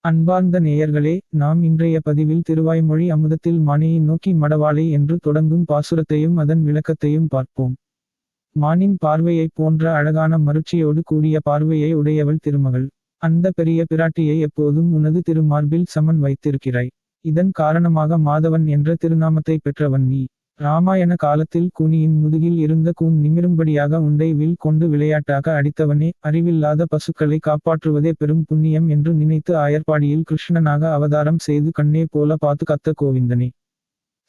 அன்பார்ந்த நேயர்களே, நாம் இன்றைய பதிவில் திருவாய்மொழி அமுதத்தில் மானையை நோக்கி மடவாளை என்று தொடங்கும் பாசுரத்தையும் அதன் விளக்கத்தையும் பார்ப்போம். மானின் பார்வையைப் போன்ற அழகான மருட்சியோடு கூடிய பார்வையை உடையவள் திருமகள். அந்த பெரிய பிராட்டியை எப்போதும் உனது திருமார்பில் சமன் வைத்திருக்கிறாய். இதன் காரணமாக மாதவன் என்ற திருநாமத்தை பெற்றவன் நீ. ராமாயண காலத்தில் கூனியின் முதுகில் இருந்த கூன் நிமிரும்படியாக உண்டை வில் கொண்டு விளையாட்டாக அடித்தவனே, அறிவில்லாத பசுக்களை காப்பாற்றுவதே பெரும் புண்ணியம் என்று நினைத்து ஆயர்பாடியில் கிருஷ்ணனாக அவதாரம் செய்து கண்ணே போல பாத்து கத்த கோவிந்தனே.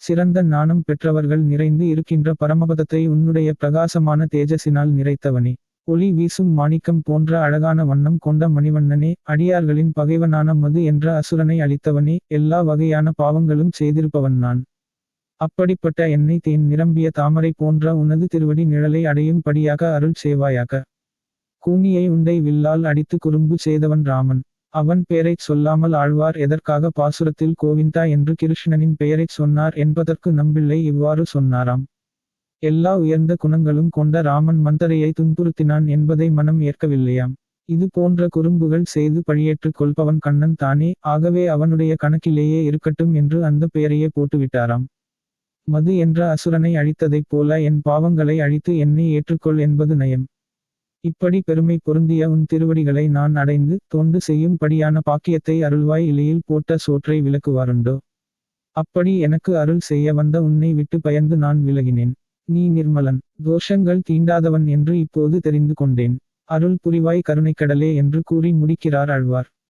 சிறந்த ஞானம் பெற்றவர்கள் நிறைந்து இருக்கின்ற பரமபதத்தை உன்னுடைய பிரகாசமான தேஜசினால் நிறைத்தவனே. ஒளி வீசும் மாணிக்கம் போன்ற அழகான வண்ணம் கொண்ட மணிவண்ணனே, அடியார்களின் பகைவனான மது என்ற அசுரனை அளித்தவனே, எல்லா வகையான பாவங்களும் செய்திருப்பவன் நான். அப்படிப்பட்ட என்னை தேன் நிரம்பிய தாமரை போன்ற உனது திருவடி நிழலை அடையும் படியாக அருள் செய்வாயாக. கூனியை உண்டை வில்லால் அடித்து குறும்பு செய்தவன் ராமன். அவன் பெயரைச் சொல்லாமல் ஆழ்வார் எதற்காக பாசுரத்தில் கோவிந்தா என்று கிருஷ்ணனின் பெயரைச் சொன்னார் என்பதற்கு நம்பிள்ளை இவ்வாறு சொன்னாராம். எல்லா உயர்ந்த குணங்களும் கொண்ட ராமன் மந்தரையை துன்புறுத்தினான் என்பதை மனம் ஏற்கவில்லையாம். இது போன்ற குறும்புகள் செய்து பழியேற்றுக் கொள்பவன் கண்ணன் தானே, ஆகவே அவனுடைய கணக்கிலேயே இருக்கட்டும் என்று அந்த பெயரையே போட்டுவிட்டாராம். மது என்ற அசுரனை அழித்ததைப் போல என் பாவங்களை அழித்து என்னை ஏற்றுக்கொள் என்பது நயம். இப்படி பெருமை பொருந்திய உன் திருவடிகளை நான் அடைந்து தொண்டு செய்யும் படியான பாக்கியத்தை அருள்வாய். இலையில் போட்ட சோற்றை விலக்குவாருண்டோ? அப்படி எனக்கு அருள் செய்ய வந்த உன்னை விட்டு பயந்து நான் விலகினேன். நீ நிர்மலன், தோஷங்கள் தீண்டாதவன் என்று இப்போது தெரிந்து கொண்டேன். அருள் புரிவாய் கருணைக்கடலே என்று கூறி முடிக்கிறார் ஆழ்வார்.